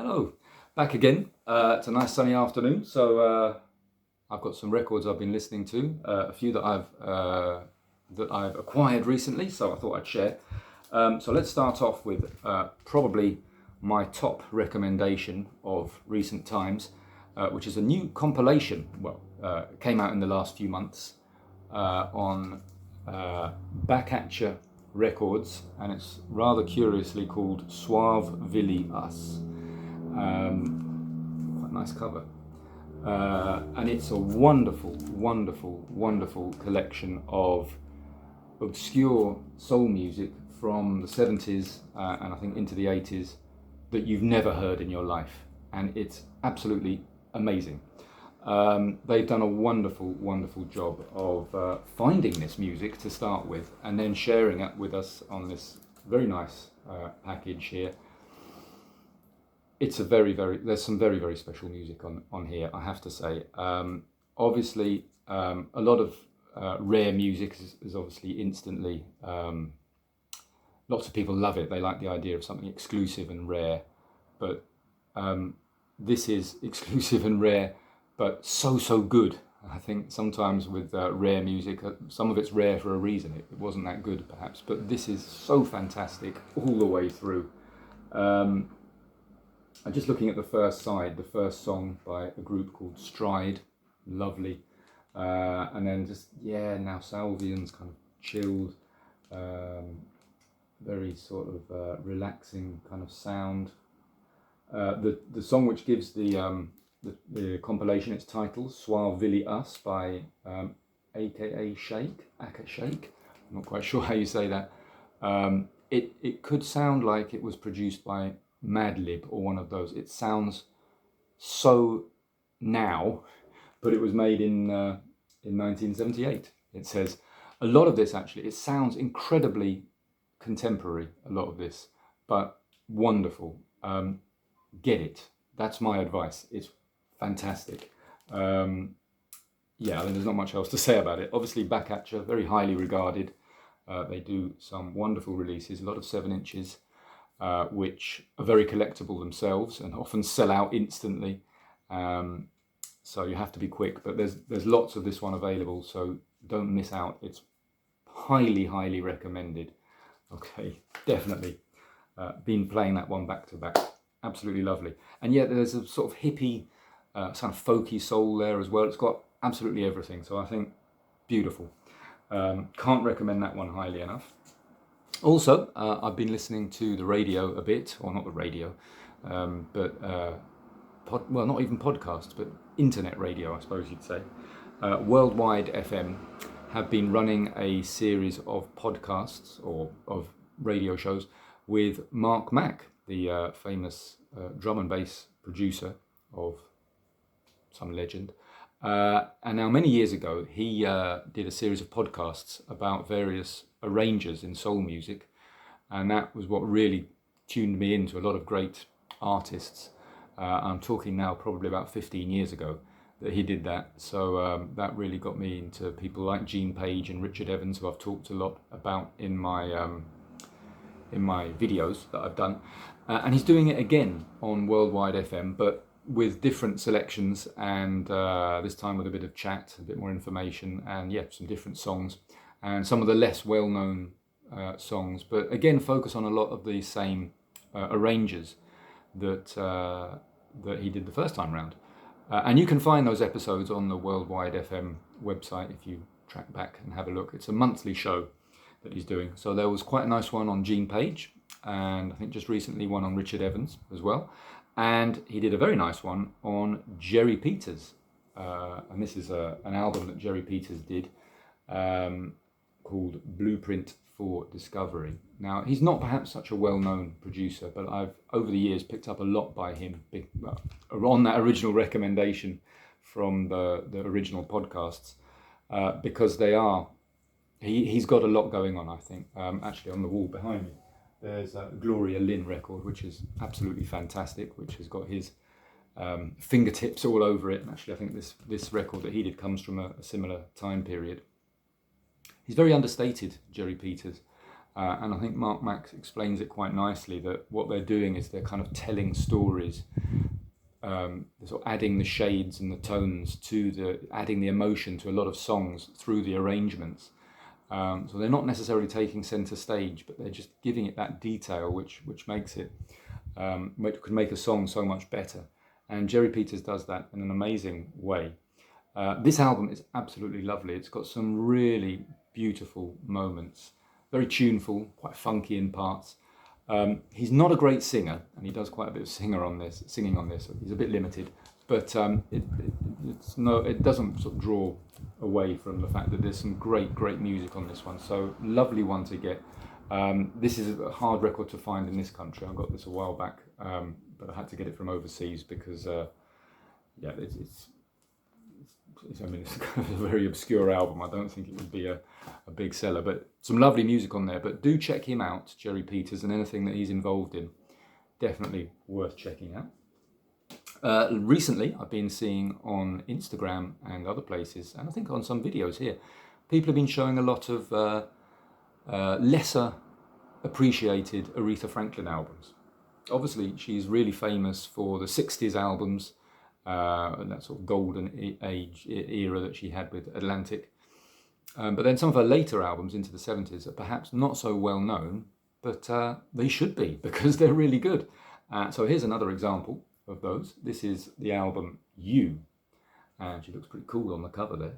Hello, back again. It's a nice sunny afternoon, so I've got some records I've been listening to, a few that I've acquired recently, so I thought I'd share. So let's start off with probably my top recommendation of recent times, which is a new compilation. Well, it came out in the last few months on Back At Ya Records, and it's rather curiously called Suave Us. Quite nice cover. And it's a wonderful, wonderful, wonderful collection of obscure soul music from the 70s and I think into the 80s that you've never heard in your life. And it's absolutely amazing. They've done a wonderful, wonderful job of finding this music to start with and then sharing it with us on this very nice package here. It's a there's some very, very special music on here, I have to say. Obviously, a lot of rare music is obviously instantly, lots of people love it. They like the idea of something exclusive and rare, but this is exclusive and rare, but so good. I think sometimes with rare music, some of it's rare for a reason. It wasn't that good perhaps, but this is so fantastic all the way through. I'm just looking at the first side, the first song by a group called Stride, lovely. And then now Salvian's kind of chilled, very sort of relaxing kind of sound. The song which gives the compilation its title, Suave Us by aka Aka Shake. I'm not quite sure how you say that. It could sound like it was produced by Madlib or one of those. It sounds so now, but it was made in 1978. It says a lot of this actually. It sounds incredibly contemporary. A lot of this, but wonderful. Get it. That's my advice. It's fantastic. I mean, there's not much else to say about it. Obviously, Back At Ya, very highly regarded. They do some wonderful releases. A lot of 7-inches. Which are very collectible themselves and often sell out instantly. So you have to be quick, but there's lots of this one available, so don't miss out. It's highly, highly recommended. Okay, definitely. Been playing that one back to back. Absolutely lovely. And yet there's a sort of hippie, sort of folky soul there as well. It's got absolutely everything, so I think beautiful. Can't recommend that one highly enough. Also, I've been listening to the radio a bit, or not the radio, but not even podcasts, but internet radio, I suppose you'd say. Worldwide FM have been running a series of podcasts or of radio shows with Mark Mack, the famous drum and bass producer of some legend. And now many years ago, he did a series of podcasts about various arrangers in soul music. And that was what really tuned me into a lot of great artists. I'm talking now probably about 15 years ago that he did that. So that really got me into people like Gene Page and Richard Evans, who I've talked a lot about in my videos that I've done. And he's doing it again on Worldwide FM, but with different selections, and this time with a bit of chat, a bit more information, and some different songs, and some of the less well-known songs, but again focus on a lot of the same arrangers that he did the first time round. And you can find those episodes on the Worldwide FM website if you track back and have a look. It's a monthly show that he's doing. So there was quite a nice one on Gene Page, and I think just recently one on Richard Evans as well. And he did a very nice one on Jerry Peters. And this is an album that Jerry Peters did called Blueprint for Discovery. Now, he's not perhaps such a well-known producer, but I've, over the years, picked up a lot by him on that original recommendation from the original podcasts, because he's got a lot going on, I think. Actually, on the wall behind me, there's a Gloria Lynn record, which is absolutely fantastic, which has got his fingertips all over it. And actually, I think this record that he did comes from a similar time period. He's very understated, Jerry Peters. And I think Mark Max explains it quite nicely, that what they're doing is they're kind of telling stories, sort of adding the shades and the tones to adding the emotion to a lot of songs through the arrangements. So they're not necessarily taking centre stage, but they're just giving it that detail, which makes it, which could make a song so much better. And Jerry Peters does that in an amazing way. This album is absolutely lovely. It's got some really beautiful moments, very tuneful, quite funky in parts. He's not a great singer, and he does quite a bit of singing on this. He's a bit limited, but it doesn't sort of draw away from the fact that there's some great music on this one. So lovely one to get. This is a hard record to find in this country. I got this a while back, but I had to get it from overseas because, I mean, it's kind of a very obscure album. I don't think it would be a big seller, but some lovely music on there. But do check him out, Jerry Peters, and anything that he's involved in. Definitely worth checking out. Recently, I've been seeing on Instagram and other places, and I think on some videos here, people have been showing a lot of lesser appreciated Aretha Franklin albums. Obviously, she's really famous for the 60s albums, and that sort of golden age era that she had with Atlantic. But then some of her later albums into the 70s are perhaps not so well known, but they should be, because they're really good. So here's another example of those. This is the album You, and she looks pretty cool on the cover there.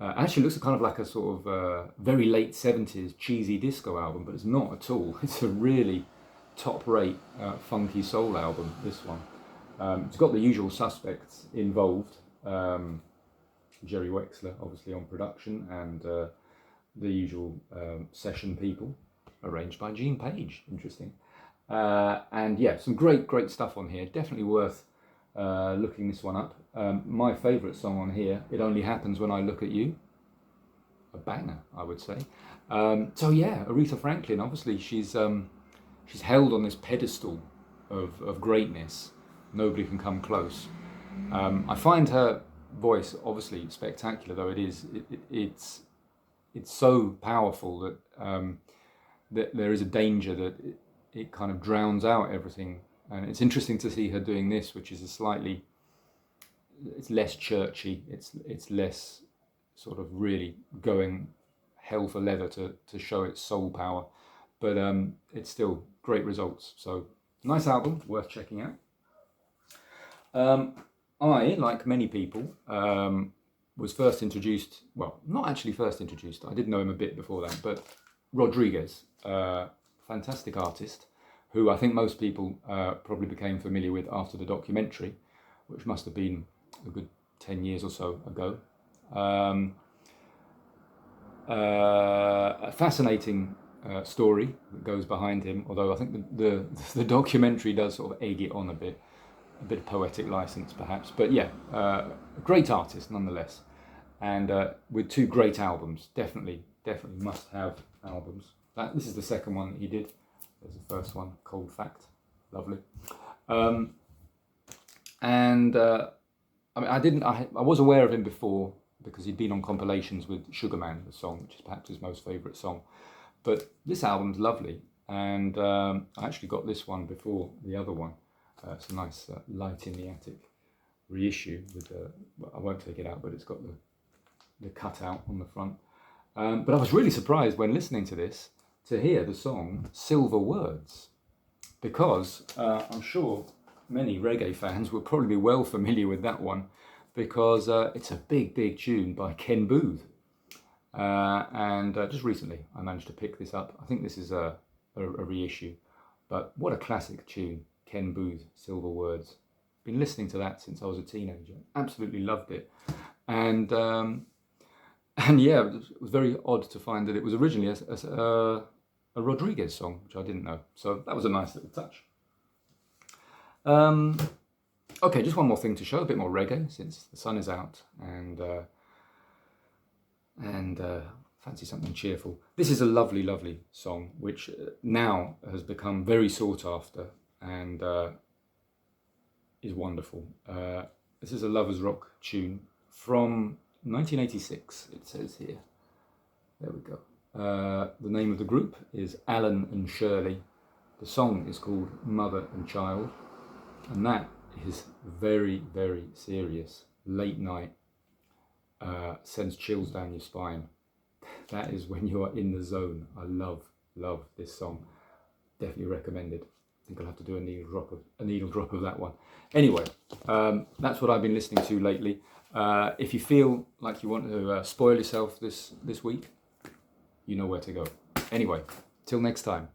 Actually looks kind of like a sort of very late 70s cheesy disco album, but it's not at all. It's a really top-rate funky soul album, this one. It's got the usual suspects involved. Jerry Wexler, obviously, on production, and the usual session people, arranged by Gene Page. Interesting. And yeah, some great stuff on here. Definitely worth looking this one up. My favourite song on here, It Only Happens When I Look at You. A banger, I would say. So yeah, Aretha Franklin, obviously, she's held on this pedestal of greatness. Nobody can come close. I find her voice obviously spectacular, though it's so powerful that there is a danger that it kind of drowns out everything. And it's interesting to see her doing this, which is it's less churchy, it's less sort of really going hell for leather to show its soul power, but it's still great results. So nice album, worth checking out. I, like many people, was first introduced, well, not actually first introduced, I did know him a bit before that, but Rodriguez, fantastic artist, who I think most people probably became familiar with after the documentary, which must have been a good 10 years or so ago. A fascinating story that goes behind him, although I think the documentary does sort of egg it on a bit of poetic license perhaps, but yeah, a great artist nonetheless, and with two great albums, definitely must have albums. This is the second one that he did. There's the first one, Cold Fact, lovely. And I mean, I was aware of him before because he'd been on compilations with Sugar Man, the song, which is perhaps his most favourite song. But this album's lovely, and I actually got this one before the other one. It's a nice Light in the Attic reissue with well, I won't take it out, but it's got the cutout on the front. But I was really surprised when listening to this to hear the song Silver Words, because I'm sure many reggae fans will probably be well familiar with that one, because it's a big tune by Ken Booth. And just recently I managed to pick this up. I think this is a reissue, but what a classic tune. Ken Booth, Silver Words. Been listening to that since I was a teenager. Absolutely loved it. And yeah, it was very odd to find that it was originally a Rodriguez song, which I didn't know. So that was a nice little touch. Okay, just one more thing to show, a bit more reggae, since the sun is out, and fancy something cheerful. This is a lovely song, which now has become very sought after, and is wonderful. This is a lovers rock tune from 1986, it says here. There we go. The name of the group is Alan and Shirley. The song is called Mother and Child, and that is very, very serious. Late night, sends chills down your spine. That is when you are in the zone. I love this song. Definitely recommended. I think I'll have to do a needle drop of that one. Anyway, that's what I've been listening to lately. If you feel like you want to spoil yourself this week, you know where to go. Anyway, till next time.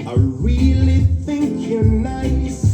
I really think you're nice.